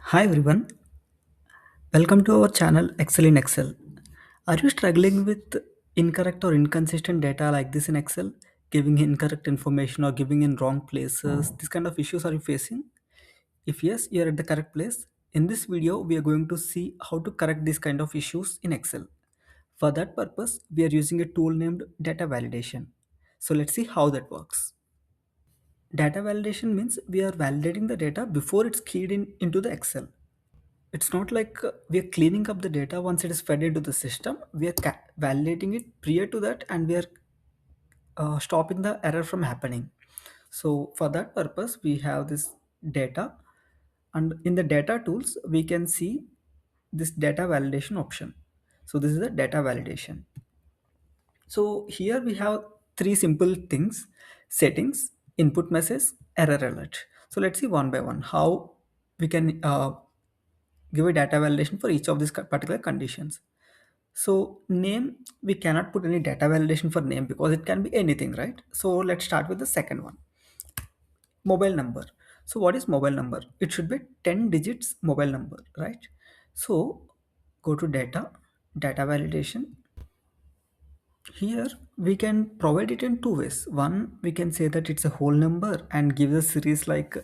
Hi everyone, welcome to our channel Excel in Excel. Are you struggling with incorrect or inconsistent data like this in Excel? Giving incorrect information or giving in wrong places? This kind of issues are you facing? If yes, you are at the correct place. In this video, we are going to see how to correct this kind of issues in Excel. For that purpose, we are using a tool named data validation. So let's see how that works. Data validation means we are validating the data before it's keyed into the Excel. It's not like we are cleaning up the data once it is fed into the system. We are validating it prior to that, and we are stopping the error from happening. So for that purpose, we have this data, and in the data tools, we can see this data validation option. So this is the data validation. So here we have three simple things: settings, input message, error alert. So let's see one by one how we can give a data validation for each of these particular conditions. So name, we cannot put any data validation for name because it can be anything, right? So let's start with the second one, mobile number. So what is mobile number? It should be 10 digits mobile number, right? So go to data validation. Here we can provide it in two ways. One, we can say that it's a whole number and give the series like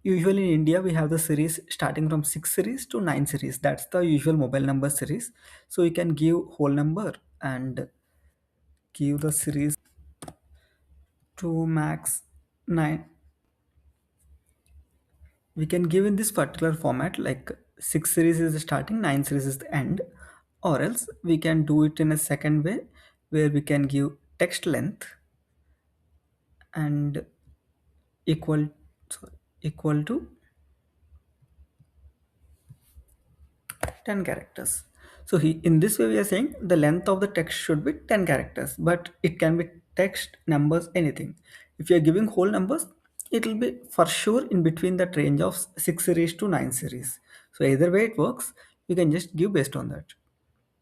usually in India we have the series starting from 6 series to 9 series. That's the usual mobile number series. So you can give whole number and give the series to max 9. We can give in this particular format like 6 series is the starting, 9 series is the end, or else we can do it in a second way where we can give text length and equal sorry, equal to 10 characters. So in this way we are saying the length of the text should be 10 characters, but it can be text, numbers, anything. If you are giving whole numbers, it will be for sure in between that range of 6 series to 9 series. So either way it works, you can just give based on that.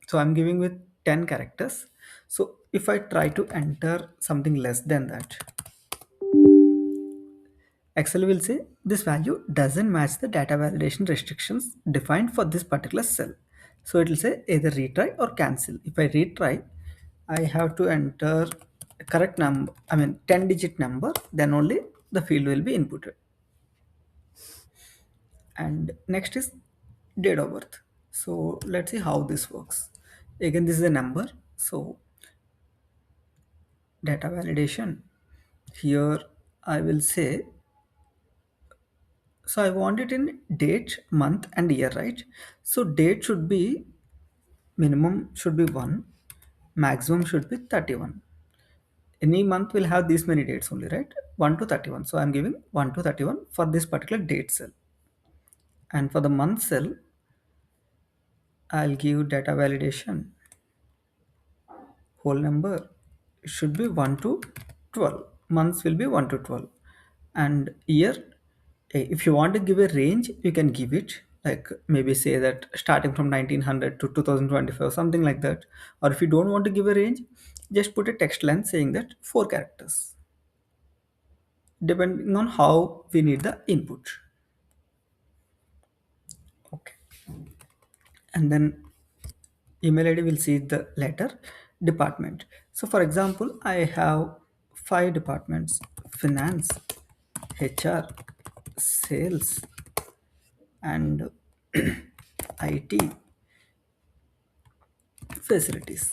So I'm giving with 10 characters. So if I try to enter something less than that, Excel will say this value doesn't match the data validation restrictions defined for this particular cell. So it will say either retry or cancel. If I retry, I have to enter a correct number, 10 digit number, then only the field will be inputted. And next is date of birth. So let's see how this works. Again, this is a number. So data validation. Here I will say, so I want it in date, month, and year, right? So date should be minimum should be 1, maximum should be 31. Any month will have these many dates only, right? 1 to 31. So I'm giving 1 to 31 for this particular date cell. And for the month cell, I'll give data validation. Whole number should be 1 to 12. Months will be 1 to 12. And year, if you want to give a range, you can give it like maybe say that starting from 1900 to 2025, something like that. Or if you don't want to give a range, just put a text length saying that 4 characters, depending on how we need the input. Okay. And then email ID will see the letter department. So for example, I have 5 departments: finance, HR, sales, and IT, facilities.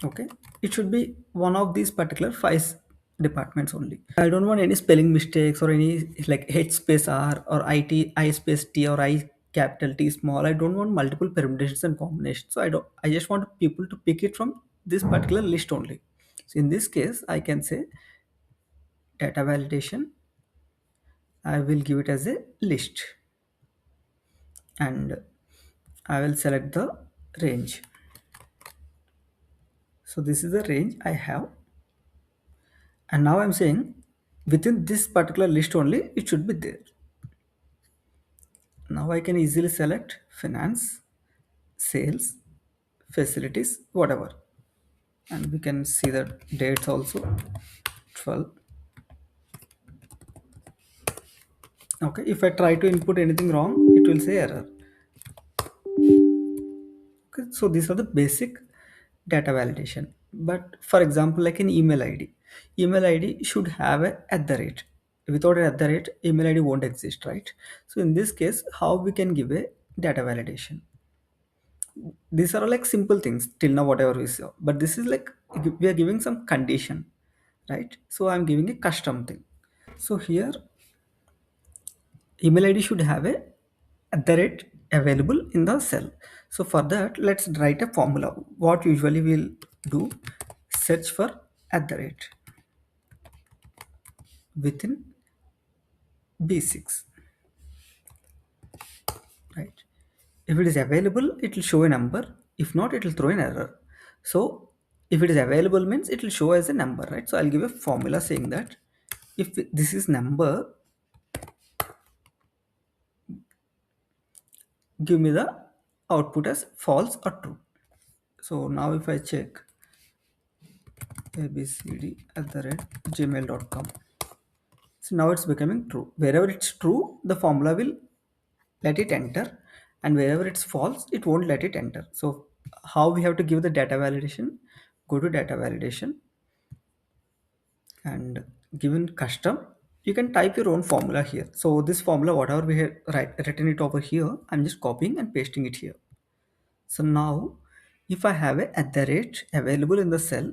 Okay, it should be one of these particular 5 departments only. I don't want any spelling mistakes or any like H space R or IT I space T or I capital T small. I don't want multiple permutations and combinations. So I just want people to pick it from this particular list only. So in this case I can say data validation, I will give it as a list, and I will select the range. So this is the range I have, and now I'm saying within this particular list only it should be there. Now I can easily select finance, sales, facilities, whatever, and we can see the dates also, 12, Okay, if I try to input anything wrong, it will say error. Okay, so these are the basic data validation. But for example, like an email id should have a at the rate. Without an at the rate, email id won't exist, right? So in this case, how we can give a data validation? These are like simple things till now whatever we saw, but this is like we are giving some condition, right? So I'm giving a custom thing. So here email id should have a at the rate available in the cell. So for that, let's write a formula. What usually we'll do, search for at the rate within b6, right? If it is available, it will show a number. If not, it will throw an error. So if it is available means it will show as a number, right? So I'll give a formula saying that if this is number, give me the output as false or true. So now if I check abcd at the rate gmail.com, so now it's becoming true. Wherever it's true, the formula will let it enter, and wherever it's false, it won't let it enter. So how we have to give the data validation? Go to data validation, and given custom, you can type your own formula here. So this formula, whatever we have written it over here, I'm just copying and pasting it here. So now if I have a at the rate available in the cell,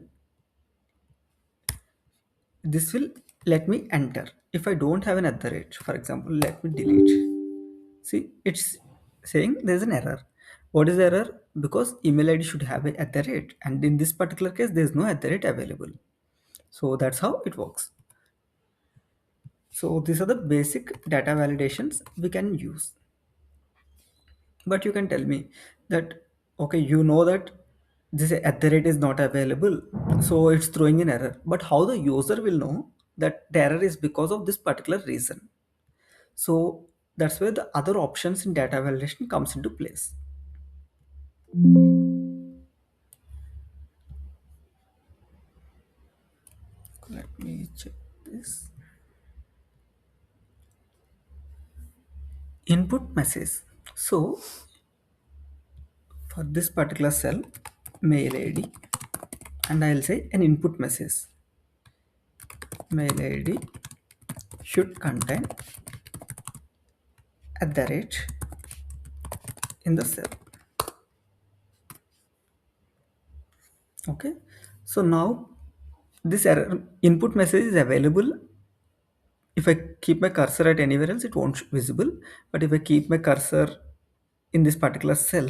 this will let me enter. If I don't have an at the rate, for example, let me delete. See, it's saying there's an error. What is the error? Because email id should have a at the rate, and in this particular case there's no at the rate available. So that's how it works. So these are the basic data validations we can use. But you can tell me that, okay, you know that this at the rate is not available, so it's throwing an error. But how the user will know that the error is because of this particular reason? So that's where the other options in data validation comes into place. Let me check this. Input message. So for this particular cell, mail id, and I'll say an input message. Mail id should contain at the rate in the cell. Okay, so now this error input message is available. If I keep my cursor at anywhere else, it won't visible. But if I keep my cursor in this particular cell,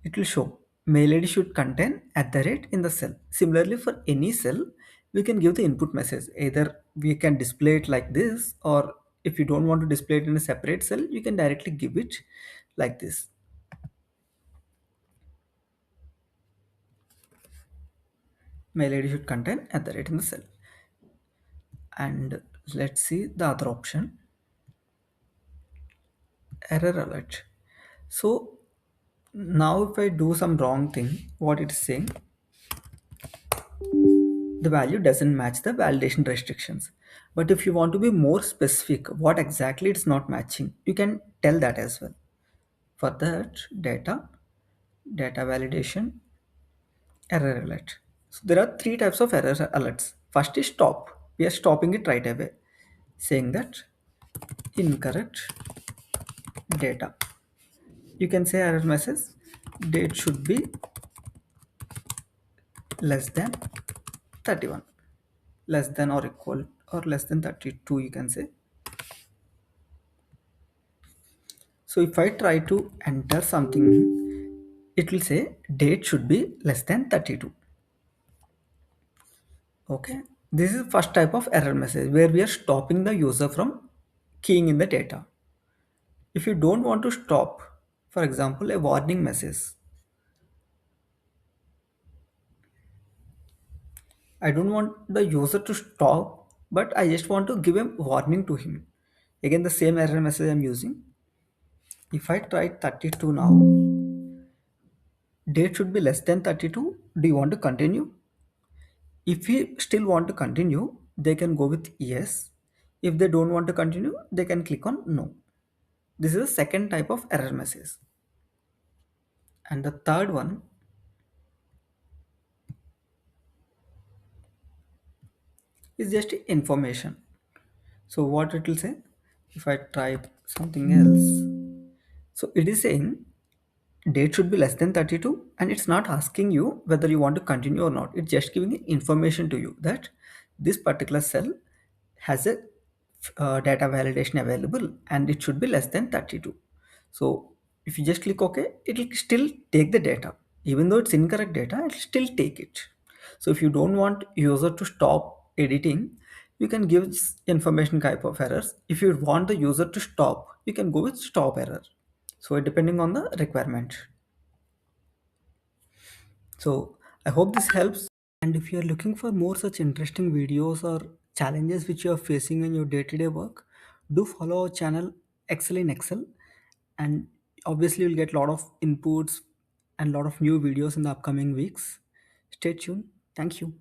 it will show mail id should contain at the rate in the cell. Similarly, for any cell, we can give the input message. Either we can display it like this, or if you don't want to display it in a separate cell, you can directly give it like this. Mail id should contain at the rate in the cell. And let's see the other option, error alert. So now if I do some wrong thing, what it's saying, the value doesn't match the validation restrictions. But if you want to be more specific what exactly it's not matching, you can tell that as well. For that, data validation, error alert. So there are three types of error alerts. First is stop. We are stopping it right away, saying that incorrect data. You can say error message, date should be less than 31, less than or equal or less than 32, you can say. So if I try to enter something, it will say date should be less than 32. Okay, this is first type of error message where we are stopping the user from keying in the data. If you don't want to stop, for example, a warning message, I don't want the user to stop, but I just want to give a warning to him. Again, the same error message I'm using. If I try 32 now, date should be less than 32. Do you want to continue? If we still want to continue, they can go with yes. If they don't want to continue, they can click on no. This is the second type of error message. And the third one is just information. So what it will say, if I type something else, so it is saying date should be less than 32, and it's not asking you whether you want to continue or not. It's just giving information to you that this particular cell has a data validation available and it should be less than 32. So if you just click OK, it will still take the data. Even though it's incorrect data, it will still take it. So if you don't want user to stop editing, you can give this information type of errors. If you want the user to stop, you can go with stop error. So depending on the requirement. So I hope this helps. And if you are looking for more such interesting videos or challenges which you are facing in your day-to-day work, do follow our channel Excel in Excel, and obviously you'll get a lot of inputs and a lot of new videos in the upcoming weeks. Stay tuned. Thank you.